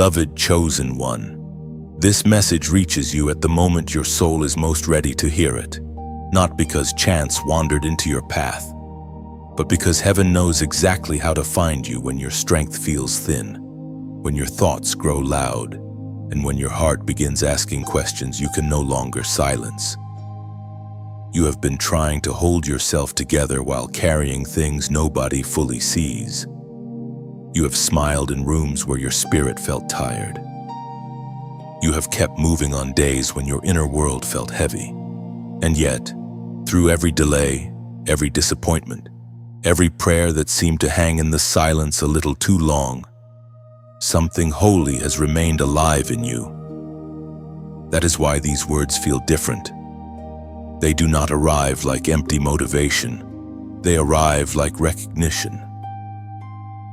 Beloved chosen one, this message reaches you at the moment your soul is most ready to hear it, not because chance wandered into your path, but because heaven knows exactly how to find you when your strength feels thin, when your thoughts grow loud, and when your heart begins asking questions you can no longer silence. You have been trying to hold yourself together while carrying things nobody fully sees. You have smiled in rooms where your spirit felt tired. You have kept moving on days when your inner world felt heavy. And yet, through every delay, every disappointment, every prayer that seemed to hang in the silence a little too long, something holy has remained alive in you. That is why these words feel different. They do not arrive like empty motivation. They arrive like recognition.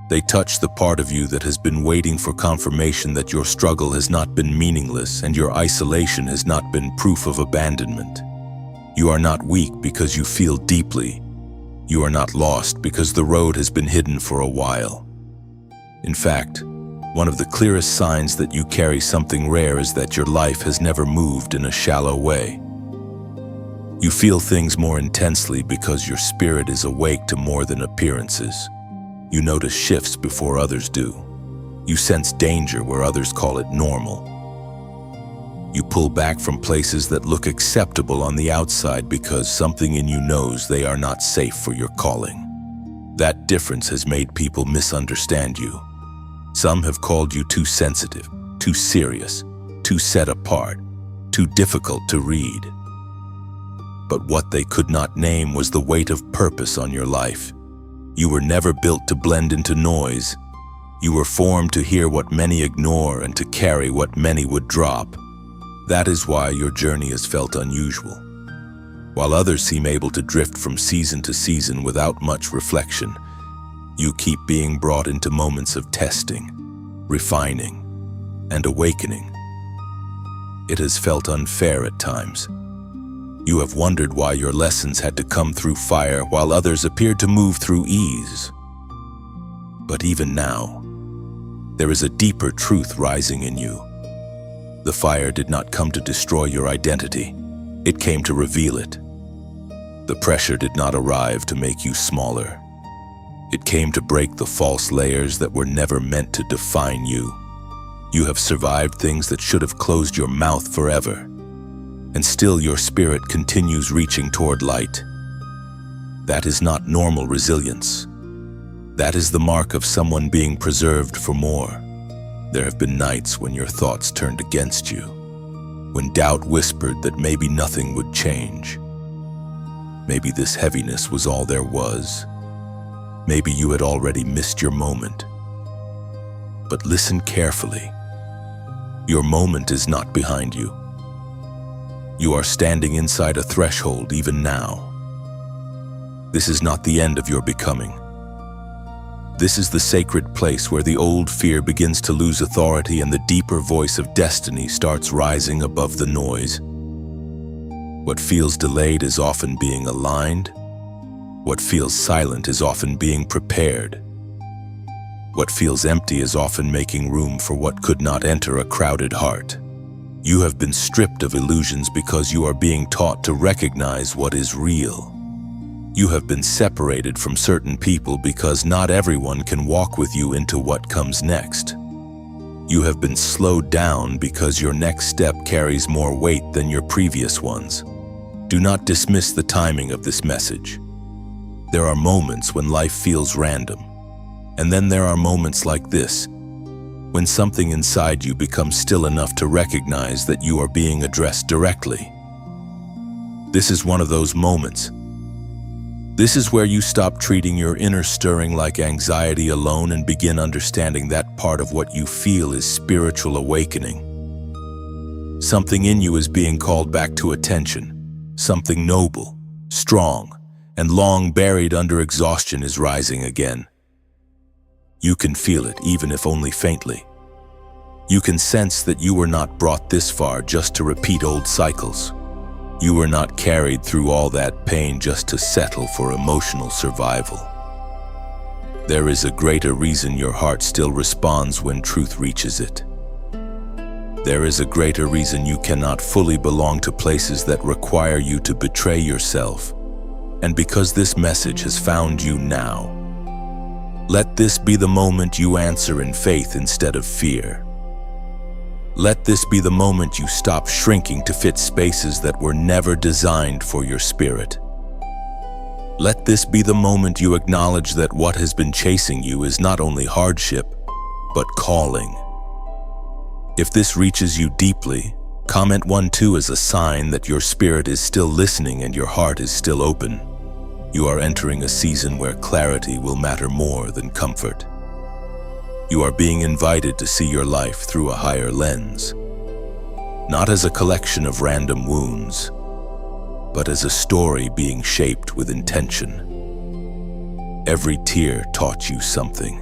They touch the part of you that has been waiting for confirmation that your struggle has not been meaningless and your isolation has not been proof of abandonment. You are not weak because you feel deeply. You are not lost because the road has been hidden for a while. In fact, one of the clearest signs that you carry something rare is that your life has never moved in a shallow way. You feel things more intensely because your spirit is awake to more than appearances. You notice shifts before others do. You sense danger where others call it normal. You pull back from places that look acceptable on the outside because something in you knows they are not safe for your calling. That difference has made people misunderstand you. Some have called you too sensitive, too serious, too set apart, too difficult to read. But what they could not name was the weight of purpose on your life. You were never built to blend into noise. You were formed to hear what many ignore and to carry what many would drop. That is why your journey has felt unusual. While others seem able to drift from season to season without much reflection, you keep being brought into moments of testing, refining, and awakening. It has felt unfair at times. You have wondered why your lessons had to come through fire while others appeared to move through ease. But even now, there is a deeper truth rising in you. The fire did not come to destroy your identity. It came to reveal it. The pressure did not arrive to make you smaller. It came to break the false layers that were never meant to define you. You have survived things that should have closed your mouth forever. And still your spirit continues reaching toward light. That is not normal resilience. That is the mark of someone being preserved for more. There have been nights when your thoughts turned against you, when doubt whispered that maybe nothing would change. Maybe this heaviness was all there was. Maybe you had already missed your moment. But listen carefully. Your moment is not behind you. You are standing inside a threshold even now. This is not the end of your becoming. This is the sacred place where the old fear begins to lose authority and the deeper voice of destiny starts rising above the noise. What feels delayed is often being aligned. What feels silent is often being prepared. What feels empty is often making room for what could not enter a crowded heart. You have been stripped of illusions because you are being taught to recognize what is real. You have been separated from certain people because not everyone can walk with you into what comes next. You have been slowed down because your next step carries more weight than your previous ones. Do not dismiss the timing of this message. There are moments when life feels random, and then there are moments like this, when something inside you becomes still enough to recognize that you are being addressed directly. This is one of those moments. This is where you stop treating your inner stirring like anxiety alone and begin understanding that part of what you feel is spiritual awakening. Something in you is being called back to attention. Something noble, strong, and long buried under exhaustion is rising again. You can feel it, even if only faintly. You can sense that you were not brought this far just to repeat old cycles. You were not carried through all that pain just to settle for emotional survival. There is a greater reason your heart still responds when truth reaches it. There is a greater reason you cannot fully belong to places that require you to betray yourself. And because this message has found you now, let this be the moment you answer in faith instead of fear. Let this be the moment you stop shrinking to fit spaces that were never designed for your spirit. Let this be the moment you acknowledge that what has been chasing you is not only hardship, but calling. If this reaches you deeply, comment 1-2 as a sign that your spirit is still listening and your heart is still open. You are entering a season where clarity will matter more than comfort. You are being invited to see your life through a higher lens, not as a collection of random wounds, but as a story being shaped with intention. Every tear taught you something.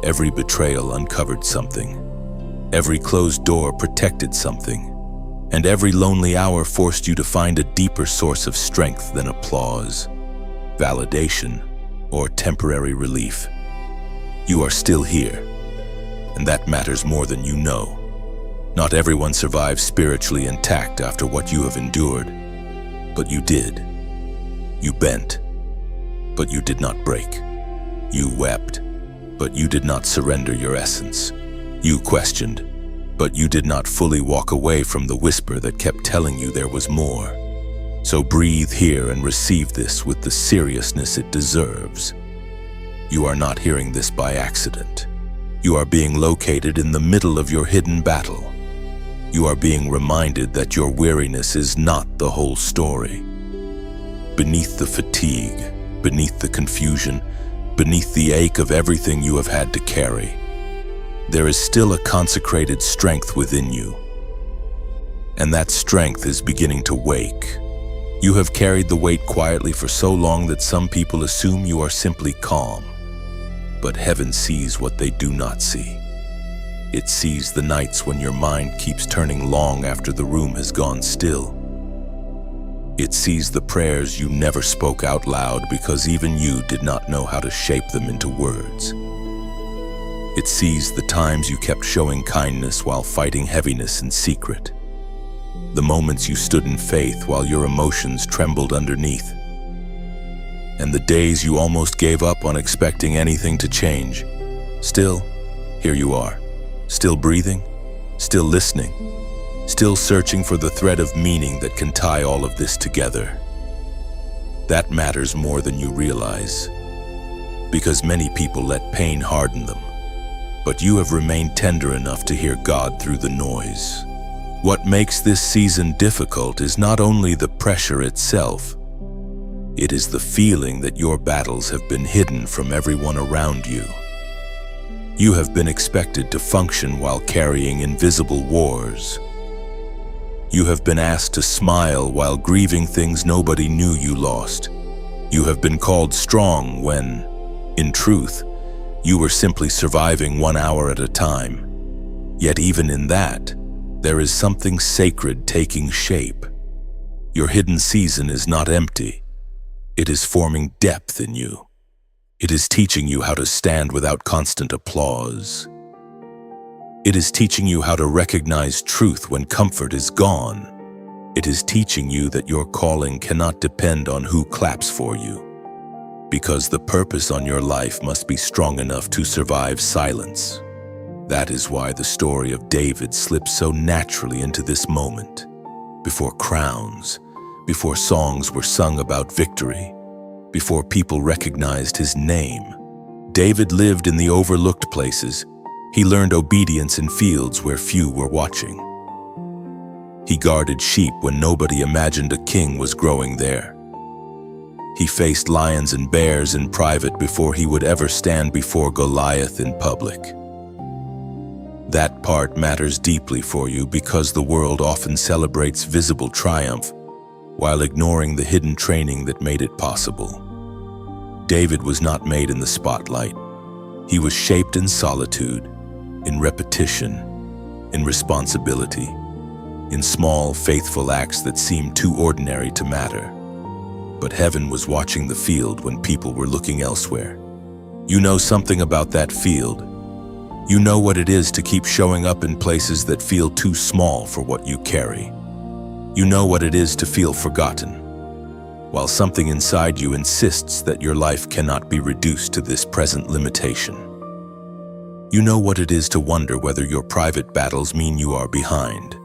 Every betrayal uncovered something. Every closed door protected something. And every lonely hour forced you to find a deeper source of strength than applause, validation, or temporary relief. You are still here, and that matters more than you know. Not everyone survives spiritually intact after what you have endured, but you did. You bent, but you did not break. You wept, but you did not surrender your essence. You questioned, but you did not fully walk away from the whisper that kept telling you there was more. So breathe here and receive this with the seriousness it deserves. You are not hearing this by accident. You are being located in the middle of your hidden battle. You are being reminded that your weariness is not the whole story. Beneath the fatigue, beneath the confusion, beneath the ache of everything you have had to carry, there is still a consecrated strength within you. And that strength is beginning to wake. You have carried the weight quietly for so long that some people assume you are simply calm. But heaven sees what they do not see. It sees the nights when your mind keeps turning long after the room has gone still. It sees the prayers you never spoke out loud because even you did not know how to shape them into words. It sees the times you kept showing kindness while fighting heaviness in secret. The moments you stood in faith while your emotions trembled underneath. And the days you almost gave up on expecting anything to change. Still, here you are. Still breathing, still listening, still searching for the thread of meaning that can tie all of this together. That matters more than you realize, because many people let pain harden them. But you have remained tender enough to hear God through the noise. What makes this season difficult is not only the pressure itself, it is the feeling that your battles have been hidden from everyone around you. You have been expected to function while carrying invisible wars. You have been asked to smile while grieving things nobody knew you lost. You have been called strong when, in truth, you were simply surviving 1 hour at a time. Yet even in that, there is something sacred taking shape. Your hidden season is not empty. It is forming depth in you. It is teaching you how to stand without constant applause. It is teaching you how to recognize truth when comfort is gone. It is teaching you that your calling cannot depend on who claps for you, because the purpose on your life must be strong enough to survive silence. That is why the story of David slips so naturally into this moment. Before crowns, before songs were sung about victory, before people recognized his name, David lived in the overlooked places. He learned obedience in fields where few were watching. He guarded sheep when nobody imagined a king was growing there. He faced lions and bears in private before he would ever stand before Goliath in public. That part matters deeply for you because the world often celebrates visible triumph while ignoring the hidden training that made it possible. David was not made in the spotlight. He was shaped in solitude, in repetition, in responsibility, in small, faithful acts that seemed too ordinary to matter. But heaven was watching the field when people were looking elsewhere. You know something about that field. You know what it is to keep showing up in places that feel too small for what you carry. You know what it is to feel forgotten, while something inside you insists that your life cannot be reduced to this present limitation. You know what it is to wonder whether your private battles mean you are behind,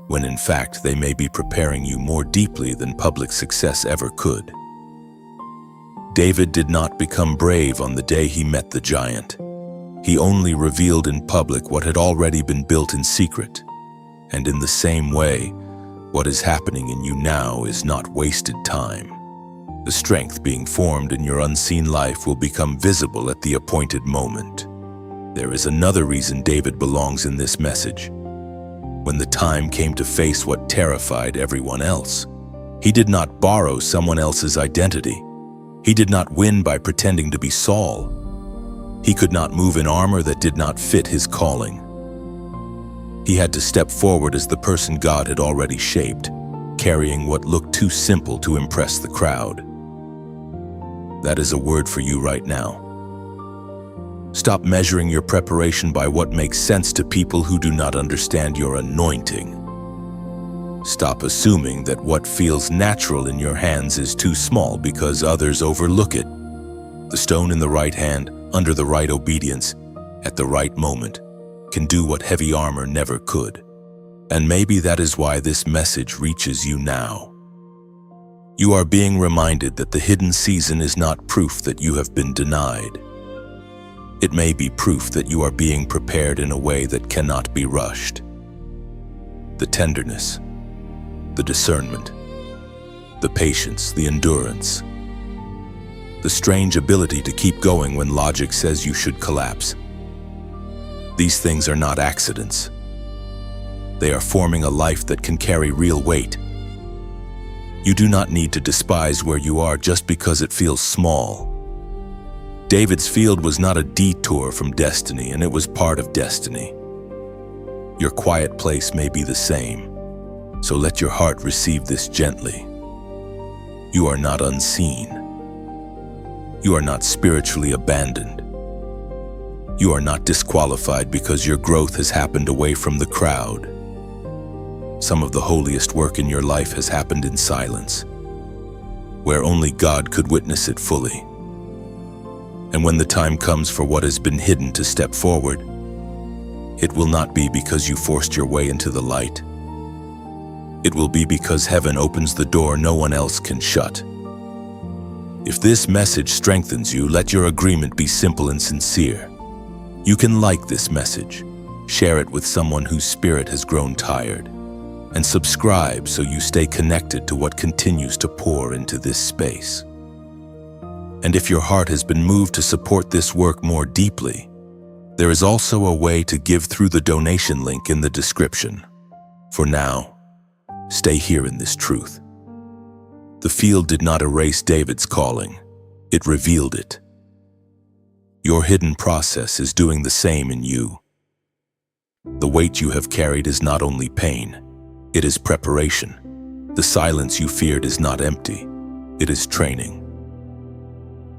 when in fact they may be preparing you more deeply than public success ever could. David did not become brave on the day he met the giant. He only revealed in public what had already been built in secret. And in the same way, what is happening in you now is not wasted time. The strength being formed in your unseen life will become visible at the appointed moment. There is another reason David belongs in this message. When the time came to face what terrified everyone else, he did not borrow someone else's identity. He did not win by pretending to be Saul. He could not move in armor that did not fit his calling. He had to step forward as the person God had already shaped, carrying what looked too simple to impress the crowd. That is a word for you right now. Stop measuring your preparation by what makes sense to people who do not understand your anointing. Stop assuming that what feels natural in your hands is too small because others overlook it. The stone in the right hand, under the right obedience, at the right moment, can do what heavy armor never could. And maybe that is why this message reaches you now. You are being reminded that the hidden season is not proof that you have been denied. It may be proof that you are being prepared in a way that cannot be rushed. The tenderness, the discernment, the patience, the endurance, the strange ability to keep going when logic says you should collapse. These things are not accidents. They are forming a life that can carry real weight. You do not need to despise where you are just because it feels small. David's field was not a detour from destiny, and it was part of destiny. Your quiet place may be the same, so let your heart receive this gently. You are not unseen. You are not spiritually abandoned. You are not disqualified because your growth has happened away from the crowd. Some of the holiest work in your life has happened in silence, where only God could witness it fully. And when the time comes for what has been hidden to step forward, it will not be because you forced your way into the light. It will be because heaven opens the door no one else can shut. If this message strengthens you, let your agreement be simple and sincere. You can like this message, share it with someone whose spirit has grown tired, and subscribe so you stay connected to what continues to pour into this space. And if your heart has been moved to support this work more deeply, there is also a way to give through the donation link in the description. For now, stay here in this truth. The field did not erase David's calling, it revealed it. Your hidden process is doing the same in you. The weight you have carried is not only pain, it is preparation. The silence you feared is not empty, it is training.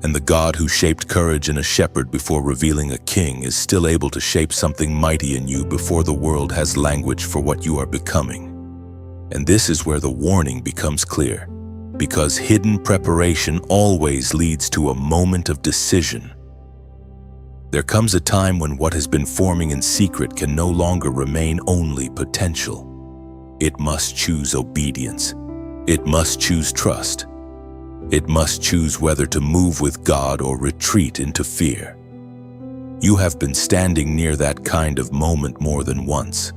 And the God who shaped courage in a shepherd before revealing a king is still able to shape something mighty in you before the world has language for what you are becoming. And this is where the warning becomes clear. Because hidden preparation always leads to a moment of decision. There comes a time when what has been forming in secret can no longer remain only potential. It must choose obedience. It must choose trust. It must choose whether to move with God or retreat into fear. You have been standing near that kind of moment more than once.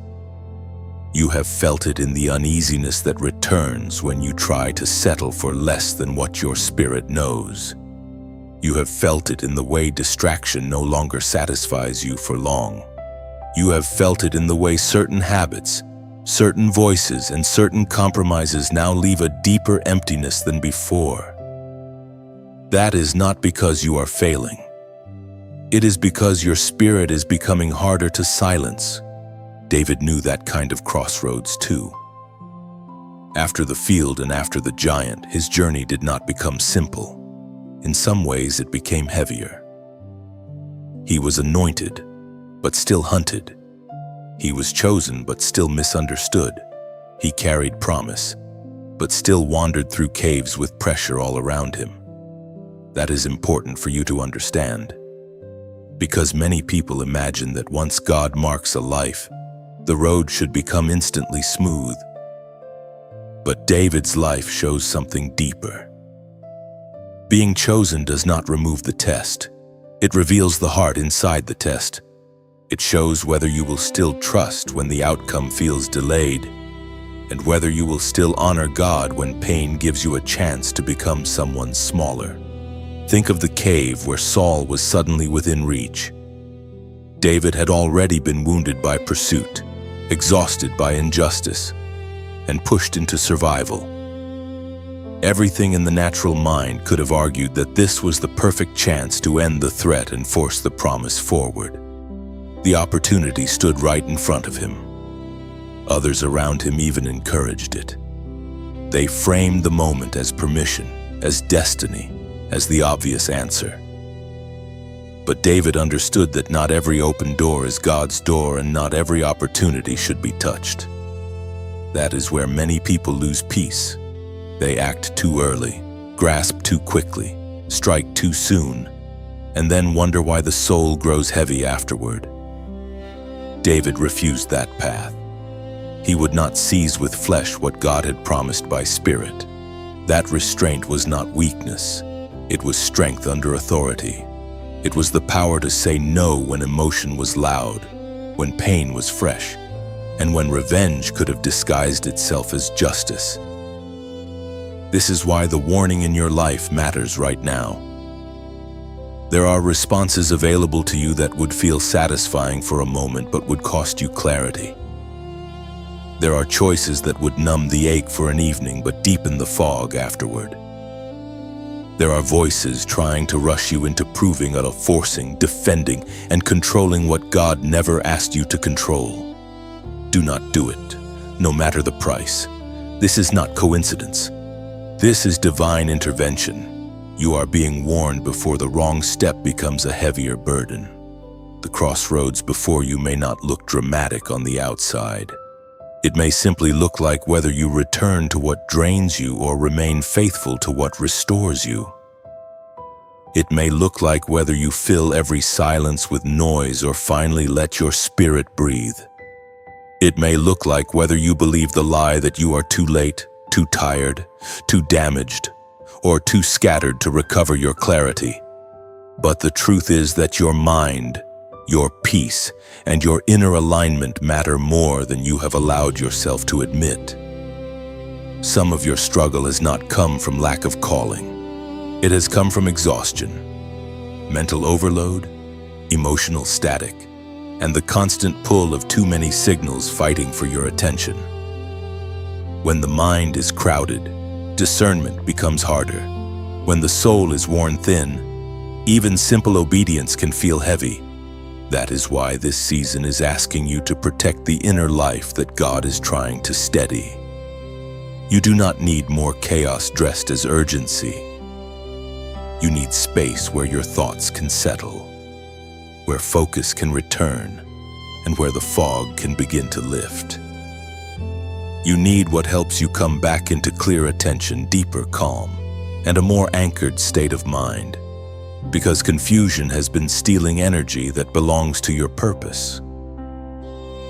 You have felt it in the uneasiness that returns when you try to settle for less than what your spirit knows. You have felt it in the way distraction no longer satisfies you for long. You have felt it in the way certain habits, certain voices, and certain compromises now leave a deeper emptiness than before. That is not because you are failing. It is because your spirit is becoming harder to silence. David knew that kind of crossroads too. After the field and after the giant, his journey did not become simple. In some ways, it became heavier. He was anointed, but still hunted. He was chosen, but still misunderstood. He carried promise, but still wandered through caves with pressure all around him. That is important for you to understand, because many people imagine that once God marks a life, the road should become instantly smooth. But David's life shows something deeper. Being chosen does not remove the test. It reveals the heart inside the test. It shows whether you will still trust when the outcome feels delayed, and whether you will still honor God when pain gives you a chance to become someone smaller. Think of the cave where Saul was suddenly within reach. David had already been wounded by pursuit, exhausted by injustice, and pushed into survival. Everything in the natural mind could have argued that this was the perfect chance to end the threat and force the promise forward. The opportunity stood right in front of him. Others around him even encouraged it. They framed the moment as permission, as destiny, as the obvious answer. But David understood that not every open door is God's door, and not every opportunity should be touched. That is where many people lose peace. They act too early, grasp too quickly, strike too soon, and then wonder why the soul grows heavy afterward. David refused that path. He would not seize with flesh what God had promised by spirit. That restraint was not weakness. It was strength under authority. It was the power to say no when emotion was loud, when pain was fresh, and when revenge could have disguised itself as justice. This is why the warning in your life matters right now. There are responses available to you that would feel satisfying for a moment but would cost you clarity. There are choices that would numb the ache for an evening but deepen the fog afterward. There are voices trying to rush you into proving or forcing, defending, and controlling what God never asked you to control. Do not do it, no matter the price. This is not coincidence. This is divine intervention. You are being warned before the wrong step becomes a heavier burden. The crossroads before you may not look dramatic on the outside. It may simply look like whether you return to what drains you or remain faithful to what restores you. It may look like whether you fill every silence with noise or finally let your spirit breathe. It may look like whether you believe the lie that you are too late, too tired, too damaged, or too scattered to recover your clarity. But the truth is that your mind, your peace, and your inner alignment matter more than you have allowed yourself to admit. Some of your struggle has not come from lack of calling. It has come from exhaustion, mental overload, emotional static, and the constant pull of too many signals fighting for your attention. When the mind is crowded, discernment becomes harder. When the soul is worn thin, even simple obedience can feel heavy. That is why this season is asking you to protect the inner life that God is trying to steady. You do not need more chaos dressed as urgency. You need space where your thoughts can settle, where focus can return, and where the fog can begin to lift. You need what helps you come back into clear attention, deeper calm, and a more anchored state of mind. Because confusion has been stealing energy that belongs to your purpose.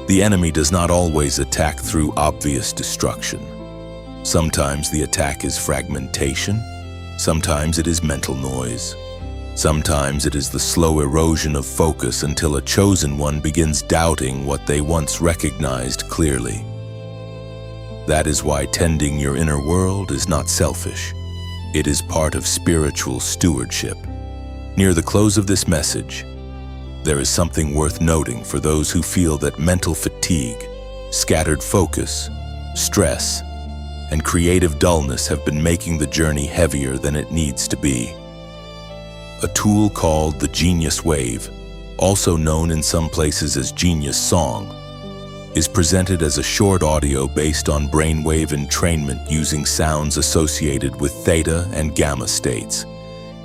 The enemy does not always attack through obvious destruction. Sometimes the attack is fragmentation, sometimes it is mental noise, sometimes it is the slow erosion of focus until a chosen one begins doubting what they once recognized clearly. That is why tending your inner world is not selfish. It is part of spiritual stewardship. Near the close of this message, there is something worth noting for those who feel that mental fatigue, scattered focus, stress, and creative dullness have been making the journey heavier than it needs to be. A tool called the Genius Wave, also known in some places as Genius Song, is presented as a short audio based on brainwave entrainment using sounds associated with theta and gamma states.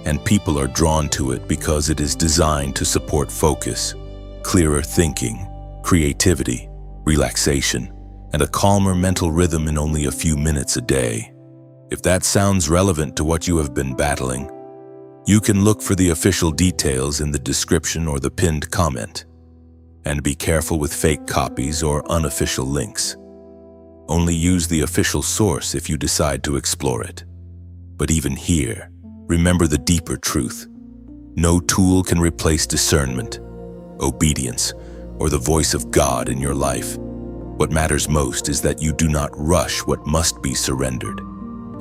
And people are drawn to it because it is designed to support focus, clearer thinking, creativity, relaxation, and a calmer mental rhythm in only a few minutes a day. If that sounds relevant to what you have been battling, you can look for the official details in the description or the pinned comment. And be careful with fake copies or unofficial links. Only use the official source if you decide to explore it. But even here, remember the deeper truth. No tool can replace discernment, obedience, or the voice of God in your life. What matters most is that you do not rush what must be surrendered,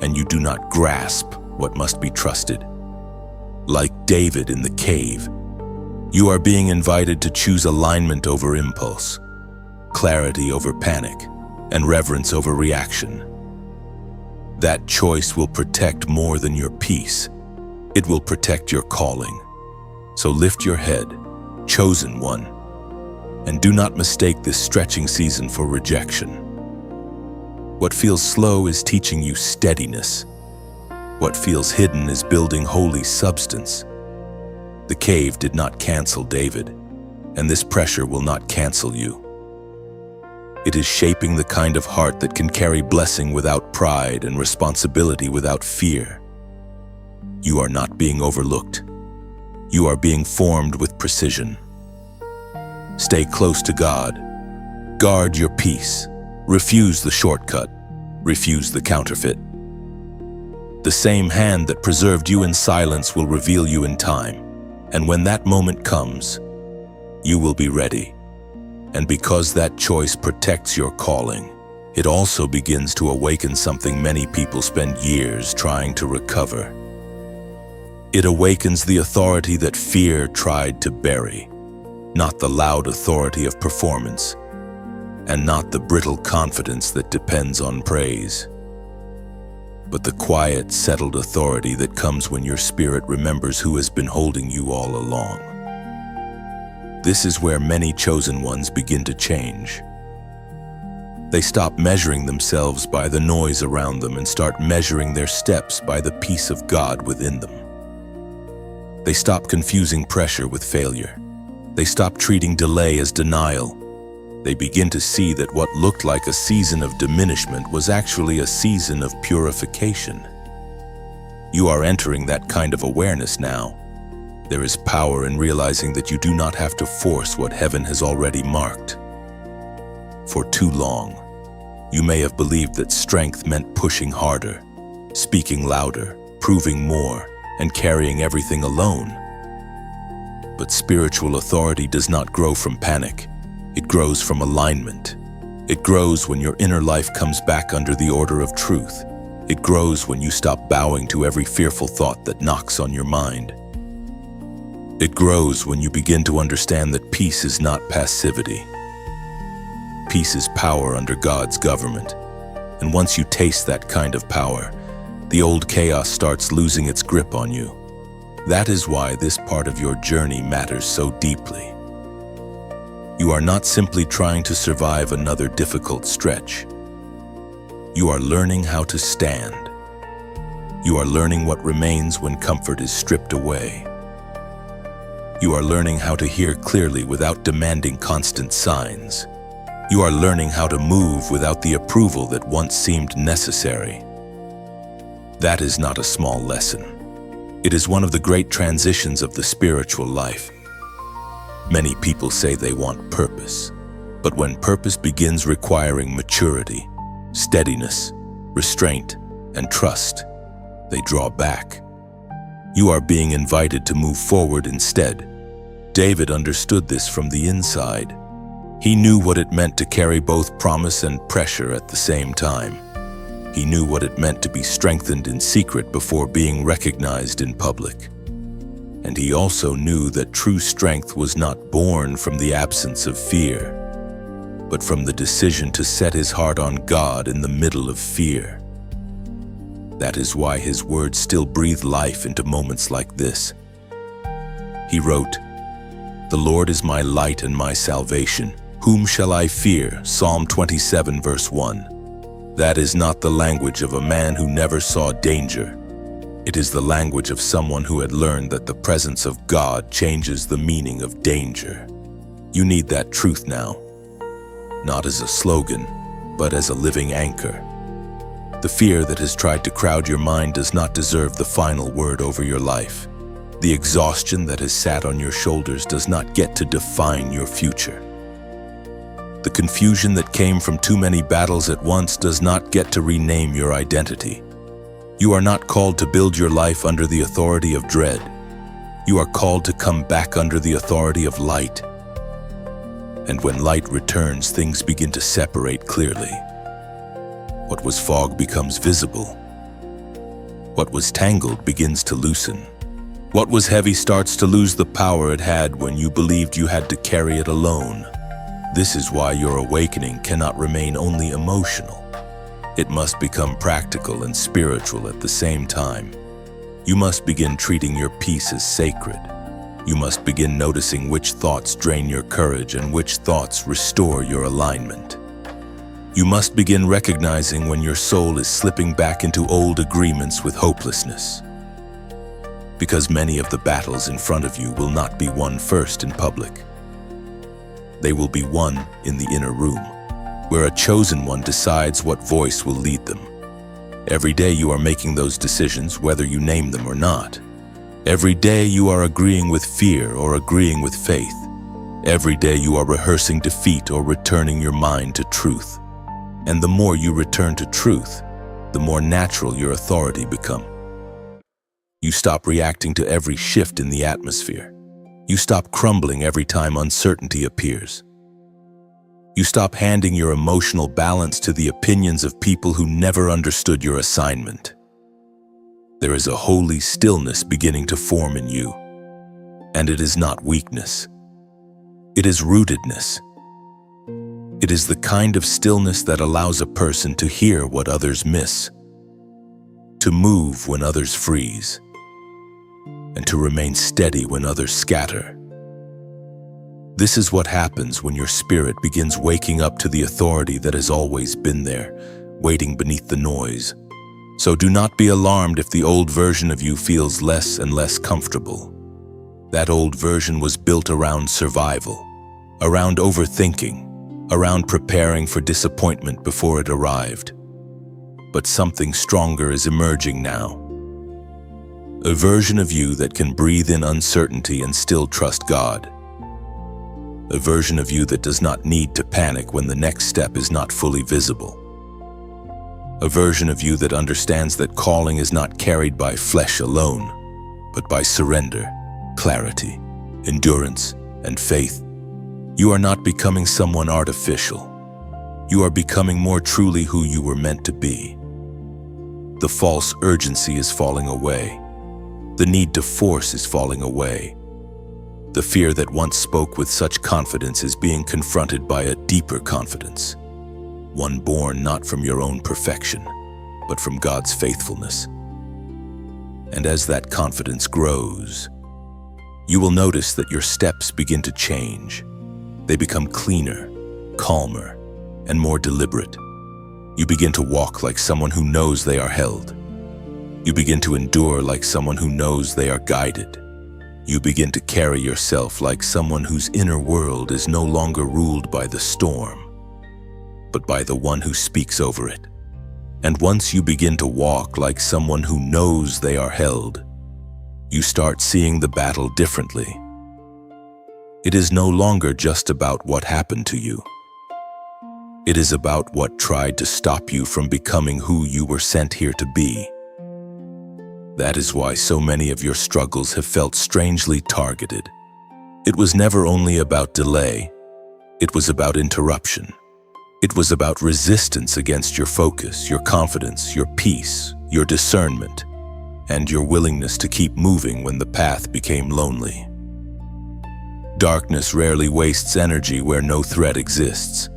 and you do not grasp what must be trusted. Like David in the cave, you are being invited to choose alignment over impulse, clarity over panic, and reverence over reaction. That choice will protect more than your peace. It will protect your calling. So lift your head, chosen one, and do not mistake this stretching season for rejection. What feels slow is teaching you steadiness. What feels hidden is building holy substance. The cave did not cancel David, and this pressure will not cancel you. It is shaping the kind of heart that can carry blessing without pride and responsibility without fear. You are not being overlooked. You are being formed with precision. Stay close to God. Guard your peace. Refuse the shortcut. Refuse the counterfeit. The same hand that preserved you in silence will reveal you in time. And when that moment comes, you will be ready. And because that choice protects your calling, it also begins to awaken something many people spend years trying to recover. It awakens the authority that fear tried to bury, not the loud authority of performance, and not the brittle confidence that depends on praise, but the quiet, settled authority that comes when your spirit remembers who has been holding you all along. This is where many chosen ones begin to change. They stop measuring themselves by the noise around them and start measuring their steps by the peace of God within them. They stop confusing pressure with failure. They stop treating delay as denial. They begin to see that what looked like a season of diminishment was actually a season of purification. You are entering that kind of awareness now. There is power in realizing that you do not have to force what heaven has already marked. For too long, you may have believed that strength meant pushing harder, speaking louder, proving more, and carrying everything alone. But spiritual authority does not grow from panic. It grows from alignment. It grows when your inner life comes back under the order of truth. It grows when you stop bowing to every fearful thought that knocks on your mind. It grows when you begin to understand that peace is not passivity. Peace is power under God's government. And once you taste that kind of power, the old chaos starts losing its grip on you. That is why this part of your journey matters so deeply. You are not simply trying to survive another difficult stretch. You are learning how to stand. You are learning what remains when comfort is stripped away. You are learning how to hear clearly without demanding constant signs. You are learning how to move without the approval that once seemed necessary. That is not a small lesson. It is one of the great transitions of the spiritual life. Many people say they want purpose, but when purpose begins requiring maturity, steadiness, restraint, and trust, they draw back. You are being invited to move forward instead. David understood this from the inside. He knew what it meant to carry both promise and pressure at the same time. He knew what it meant to be strengthened in secret before being recognized in public. And he also knew that true strength was not born from the absence of fear, but from the decision to set his heart on God in the middle of fear. That is why his words still breathe life into moments like this. He wrote, "The Lord is my light and my salvation. Whom shall I fear?" Psalm 27 verse 1. That is not the language of a man who never saw danger. It is the language of someone who had learned that the presence of God changes the meaning of danger. You need that truth now, not as a slogan, but as a living anchor. The fear that has tried to crowd your mind does not deserve the final word over your life. The exhaustion that has sat on your shoulders does not get to define your future. The confusion that came from too many battles at once does not get to rename your identity. You are not called to build your life under the authority of dread. You are called to come back under the authority of light. And when light returns, things begin to separate clearly. What was fog becomes visible. What was tangled begins to loosen. What was heavy starts to lose the power it had when you believed you had to carry it alone. This is why your awakening cannot remain only emotional. It must become practical and spiritual at the same time. You must begin treating your peace as sacred. You must begin noticing which thoughts drain your courage and which thoughts restore your alignment. You must begin recognizing when your soul is slipping back into old agreements with hopelessness. Because many of the battles in front of you will not be won first in public. They will be won in the inner room, where a chosen one decides what voice will lead them. Every day you are making those decisions, whether you name them or not. Every day you are agreeing with fear or agreeing with faith. Every day you are rehearsing defeat or returning your mind to truth. And the more you return to truth, the more natural your authority becomes. You stop reacting to every shift in the atmosphere. You stop crumbling every time uncertainty appears. You stop handing your emotional balance to the opinions of people who never understood your assignment. There is a holy stillness beginning to form in you, and it is not weakness. It is rootedness. It is the kind of stillness that allows a person to hear what others miss, to move when others freeze, and to remain steady when others scatter. This is what happens when your spirit begins waking up to the authority that has always been there, waiting beneath the noise. So do not be alarmed if the old version of you feels less and less comfortable. That old version was built around survival, around overthinking, around preparing for disappointment before it arrived. But something stronger is emerging now. A version of you that can breathe in uncertainty and still trust God. A version of you that does not need to panic when the next step is not fully visible. A version of you that understands that calling is not carried by flesh alone, but by surrender, clarity, endurance, and faith. You are not becoming someone artificial. You are becoming more truly who you were meant to be. The false urgency is falling away. The need to force is falling away. The fear that once spoke with such confidence is being confronted by a deeper confidence. One born not from your own perfection, but from God's faithfulness. And as that confidence grows, you will notice that your steps begin to change. They become cleaner, calmer, and more deliberate. You begin to walk like someone who knows they are held. You begin to endure like someone who knows they are guided. You begin to carry yourself like someone whose inner world is no longer ruled by the storm, but by the one who speaks over it. And once you begin to walk like someone who knows they are held, you start seeing the battle differently. It is no longer just about what happened to you. It is about what tried to stop you from becoming who you were sent here to be. That is why so many of your struggles have felt strangely targeted. It was never only about delay. It was about interruption. It was about resistance against your focus, your confidence, your peace, your discernment, and your willingness to keep moving when the path became lonely. Darkness rarely wastes energy where no threat exists.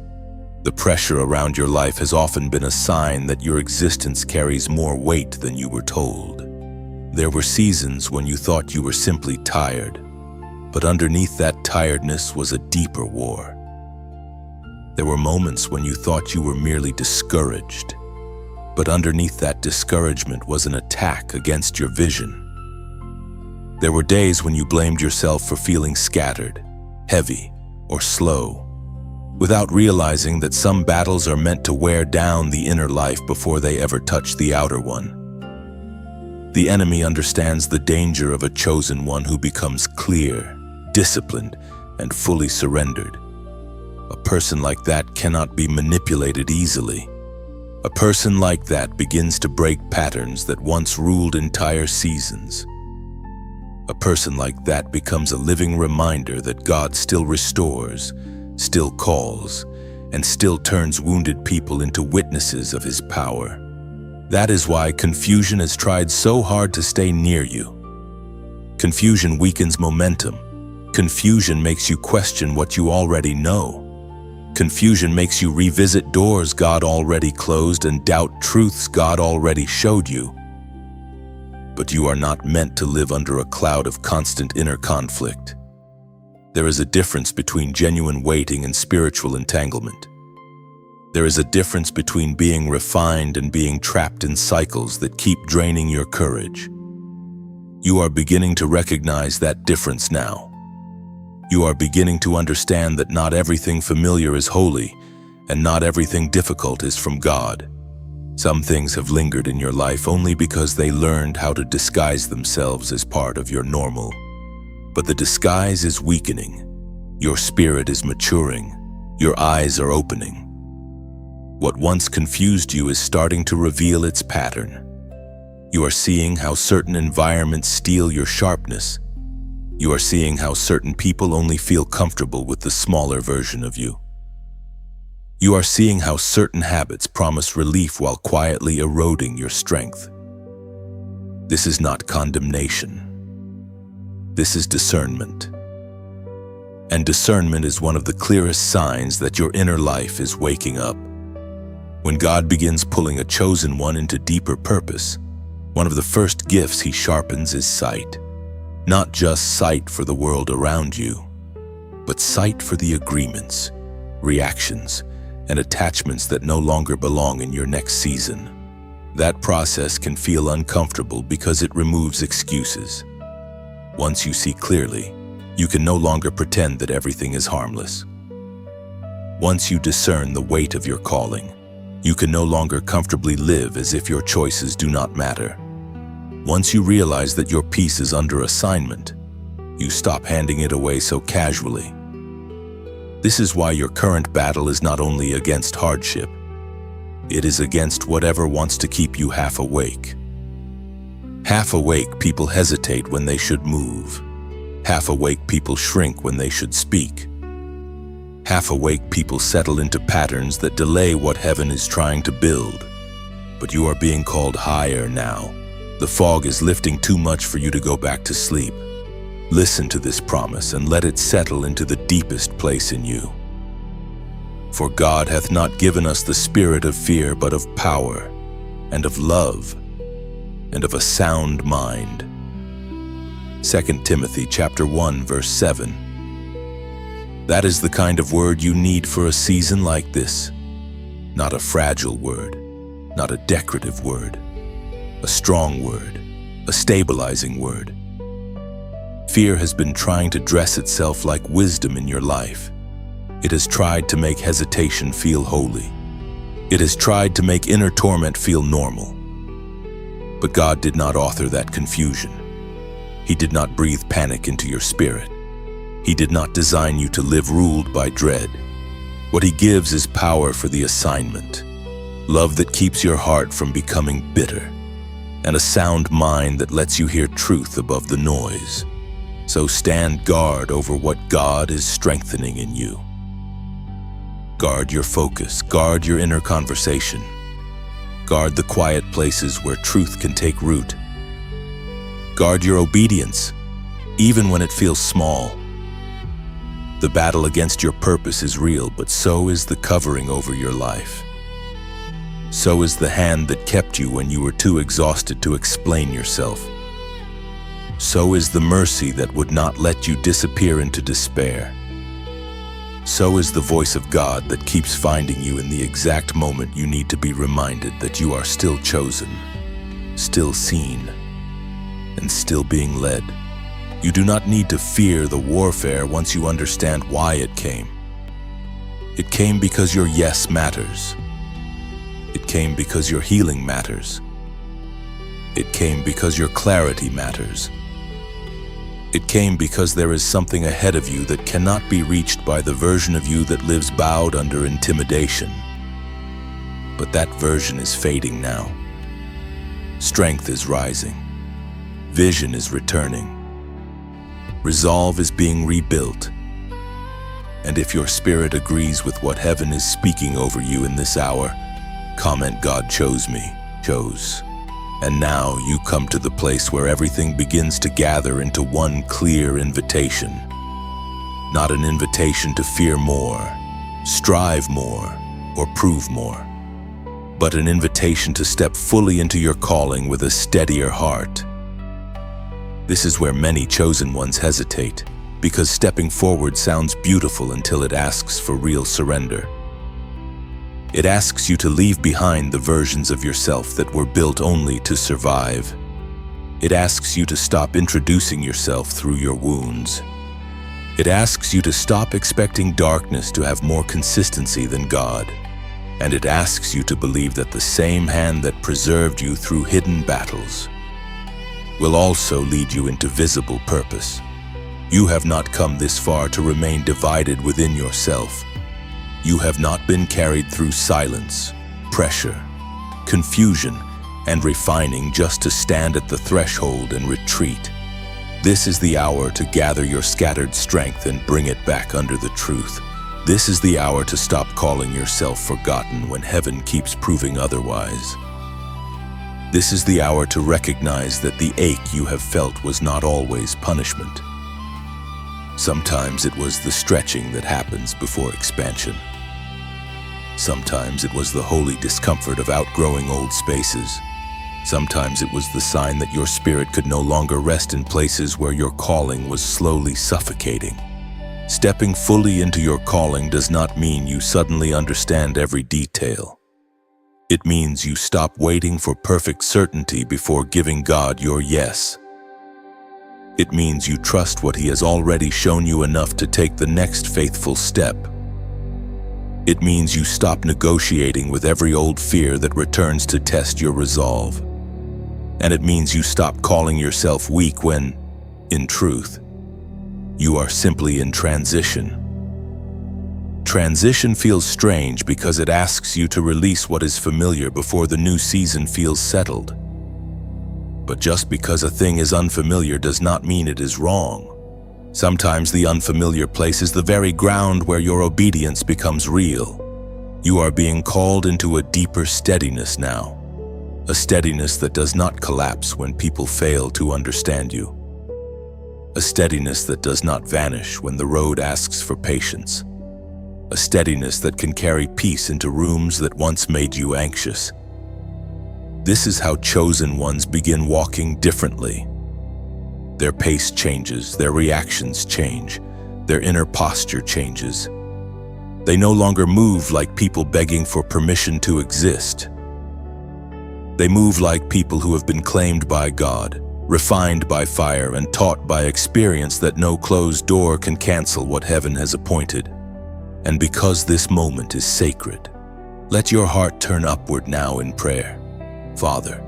The pressure around your life has often been a sign that your existence carries more weight than you were told. There were seasons when you thought you were simply tired, but underneath that tiredness was a deeper war. There were moments when you thought you were merely discouraged, but underneath that discouragement was an attack against your vision. There were days when you blamed yourself for feeling scattered, heavy, or slow, without realizing that some battles are meant to wear down the inner life before they ever touch the outer one. The enemy understands the danger of a chosen one who becomes clear, disciplined, and fully surrendered. A person like that cannot be manipulated easily. A person like that begins to break patterns that once ruled entire seasons. A person like that becomes a living reminder that God still restores, still calls, and still turns wounded people into witnesses of His power. That is why confusion has tried so hard to stay near you. Confusion weakens momentum. Confusion makes you question what you already know. Confusion makes you revisit doors God already closed and doubt truths God already showed you. But you are not meant to live under a cloud of constant inner conflict. There is a difference between genuine waiting and spiritual entanglement. There is a difference between being refined and being trapped in cycles that keep draining your courage. You are beginning to recognize that difference now. You are beginning to understand that not everything familiar is holy, and not everything difficult is from God. Some things have lingered in your life only because they learned how to disguise themselves as part of your normal. But the disguise is weakening. Your spirit is maturing. Your eyes are opening. What once confused you is starting to reveal its pattern. You are seeing how certain environments steal your sharpness. You are seeing how certain people only feel comfortable with the smaller version of you. You are seeing how certain habits promise relief while quietly eroding your strength. This is not condemnation. This is discernment. And discernment is one of the clearest signs that your inner life is waking up. When God begins pulling a chosen one into deeper purpose, one of the first gifts He sharpens is sight. Not just sight for the world around you, but sight for the agreements, reactions, and attachments that no longer belong in your next season. That process can feel uncomfortable because it removes excuses. Once you see clearly, you can no longer pretend that everything is harmless. Once you discern the weight of your calling, you can no longer comfortably live as if your choices do not matter. Once you realize that your peace is under assignment, you stop handing it away so casually. This is why your current battle is not only against hardship, it is against whatever wants to keep you half awake. Half awake people hesitate when they should move. Half awake people shrink when they should speak. Half awake people settle into patterns that delay what heaven is trying to build. But you are being called higher now. The fog is lifting too much for you to go back to sleep. Listen to this promise and let it settle into the deepest place in you. For God hath not given us the spirit of fear, but of power, and of love, and of a sound mind. 2 Timothy chapter 1, verse 7. That is the kind of word you need for a season like this. Not a fragile word, not a decorative word, a strong word, a stabilizing word. Fear has been trying to dress itself like wisdom in your life. It has tried to make hesitation feel holy. It has tried to make inner torment feel normal. But God did not author that confusion. He did not breathe panic into your spirit. He did not design you to live ruled by dread. What He gives is power for the assignment, love that keeps your heart from becoming bitter, and a sound mind that lets you hear truth above the noise. So stand guard over what God is strengthening in you. Guard your focus, guard your inner conversation. Guard the quiet places where truth can take root. Guard your obedience, even when it feels small. The battle against your purpose is real, but so is the covering over your life. So is the hand that kept you when you were too exhausted to explain yourself. So is the mercy that would not let you disappear into despair. So is the voice of God that keeps finding you in the exact moment you need to be reminded that you are still chosen, still seen, and still being led. You do not need to fear the warfare once you understand why it came. It came because your yes matters. It came because your healing matters. It came because your clarity matters. It came because there is something ahead of you that cannot be reached by the version of you that lives bowed under intimidation. But that version is fading now. Strength is rising. Vision is returning. Resolve is being rebuilt. And if your spirit agrees with what heaven is speaking over you in this hour, comment, "God chose me, chose." And now you come to the place where everything begins to gather into one clear invitation. Not an invitation to fear more, strive more, or prove more, but an invitation to step fully into your calling with a steadier heart. This is where many chosen ones hesitate, because stepping forward sounds beautiful until it asks for real surrender. It asks you to leave behind the versions of yourself that were built only to survive. It asks you to stop introducing yourself through your wounds. It asks you to stop expecting darkness to have more consistency than God. And it asks you to believe that the same hand that preserved you through hidden battles will also lead you into visible purpose. You have not come this far to remain divided within yourself. You have not been carried through silence, pressure, confusion, and refining just to stand at the threshold and retreat. This is the hour to gather your scattered strength and bring it back under the truth. This is the hour to stop calling yourself forgotten when heaven keeps proving otherwise. This is the hour to recognize that the ache you have felt was not always punishment. Sometimes it was the stretching that happens before expansion. Sometimes it was the holy discomfort of outgrowing old spaces. Sometimes it was the sign that your spirit could no longer rest in places where your calling was slowly suffocating. Stepping fully into your calling does not mean you suddenly understand every detail. It means you stop waiting for perfect certainty before giving God your yes. It means you trust what He has already shown you enough to take the next faithful step. It means you stop negotiating with every old fear that returns to test your resolve. And it means you stop calling yourself weak when, in truth, you are simply in transition. Transition feels strange because it asks you to release what is familiar before the new season feels settled. But just because a thing is unfamiliar does not mean it is wrong. Sometimes the unfamiliar place is the very ground where your obedience becomes real. You are being called into a deeper steadiness now, a steadiness that does not collapse when people fail to understand you, a steadiness that does not vanish when the road asks for patience, a steadiness that can carry peace into rooms that once made you anxious. This is how chosen ones begin walking differently. Their pace changes, their reactions change, their inner posture changes. They no longer move like people begging for permission to exist. They move like people who have been claimed by God, refined by fire, and taught by experience that no closed door can cancel what heaven has appointed. And because this moment is sacred, let your heart turn upward now in prayer. Father,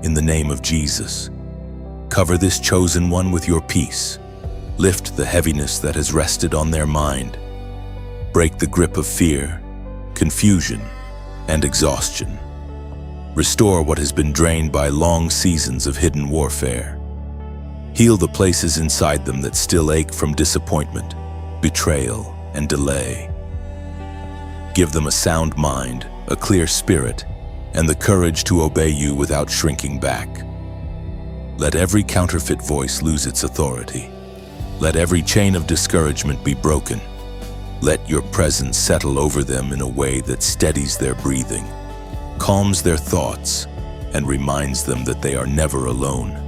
in the name of Jesus, cover this chosen one with your peace. Lift the heaviness that has rested on their mind. Break the grip of fear, confusion, and exhaustion. Restore what has been drained by long seasons of hidden warfare. Heal the places inside them that still ache from disappointment, betrayal, and delay. Give them a sound mind, a clear spirit, and the courage to obey you without shrinking back. Let every counterfeit voice lose its authority. Let every chain of discouragement be broken. Let your presence settle over them in a way that steadies their breathing, calms their thoughts, and reminds them that they are never alone.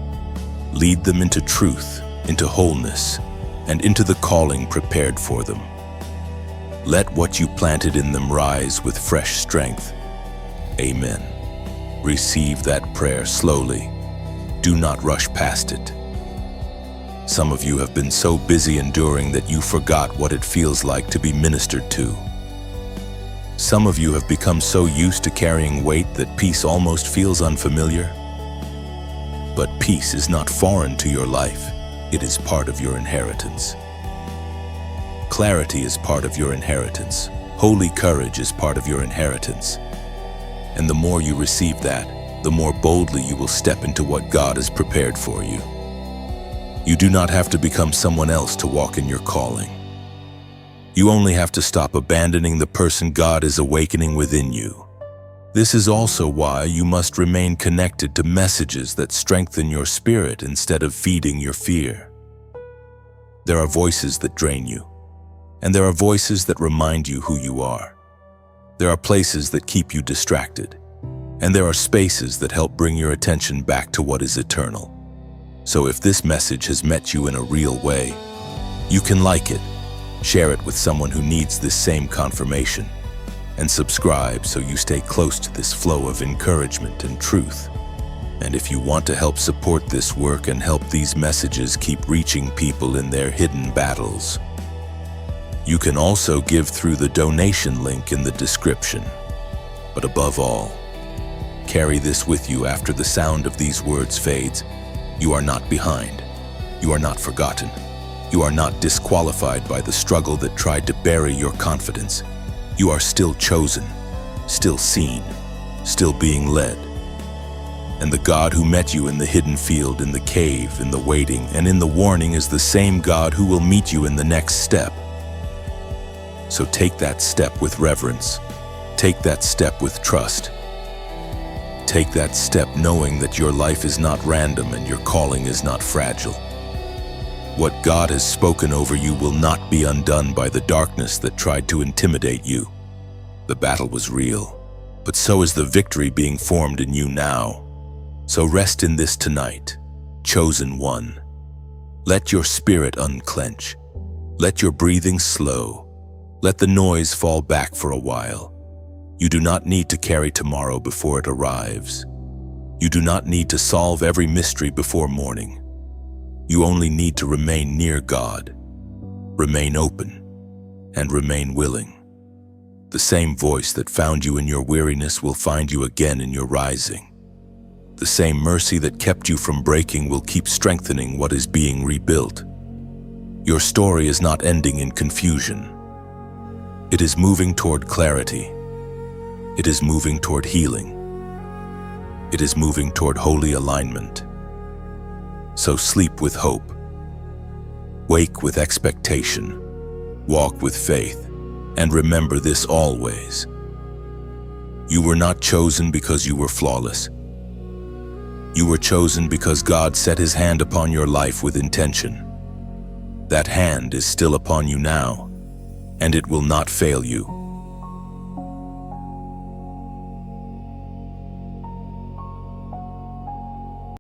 Lead them into truth, into wholeness, and into the calling prepared for them. Let what you planted in them rise with fresh strength. Amen. Receive that prayer slowly. Do not rush past it. Some of you have been so busy enduring that you forgot what it feels like to be ministered to. Some of you have become so used to carrying weight that peace almost feels unfamiliar. But peace is not foreign to your life. It is part of your inheritance. Clarity is part of your inheritance. Holy courage is part of your inheritance. And the more you receive that, the more boldly you will step into what God has prepared for you. You do not have to become someone else to walk in your calling. You only have to stop abandoning the person God is awakening within you. This is also why you must remain connected to messages that strengthen your spirit instead of feeding your fear. There are voices that drain you, and there are voices that remind you who you are. There are places that keep you distracted, and there are spaces that help bring your attention back to what is eternal. So if this message has met you in a real way, you can like it, share it with someone who needs this same confirmation, and subscribe so you stay close to this flow of encouragement and truth. And if you want to help support this work and help these messages keep reaching people in their hidden battles, you can also give through the donation link in the description. But above all, carry this with you after the sound of these words fades. You are not behind. You are not forgotten. You are not disqualified by the struggle that tried to bury your confidence. You are still chosen, still seen, still being led. And the God who met you in the hidden field, in the cave, in the waiting, and in the warning is the same God who will meet you in the next step. So take that step with reverence. Take that step with trust. Take that step knowing that your life is not random and your calling is not fragile. What God has spoken over you will not be undone by the darkness that tried to intimidate you. The battle was real, but so is the victory being formed in you now. So rest in this tonight, chosen one. Let your spirit unclench. Let your breathing slow. Let the noise fall back for a while. You do not need to carry tomorrow before it arrives. You do not need to solve every mystery before morning. You only need to remain near God, remain open, and remain willing. The same voice that found you in your weariness will find you again in your rising. The same mercy that kept you from breaking will keep strengthening what is being rebuilt. Your story is not ending in confusion. It is moving toward clarity. It is moving toward healing. It is moving toward holy alignment. So sleep with hope. Wake with expectation. Walk with faith. And remember this always. You were not chosen because you were flawless. You were chosen because God set His hand upon your life with intention. That hand is still upon you now, and it will not fail you.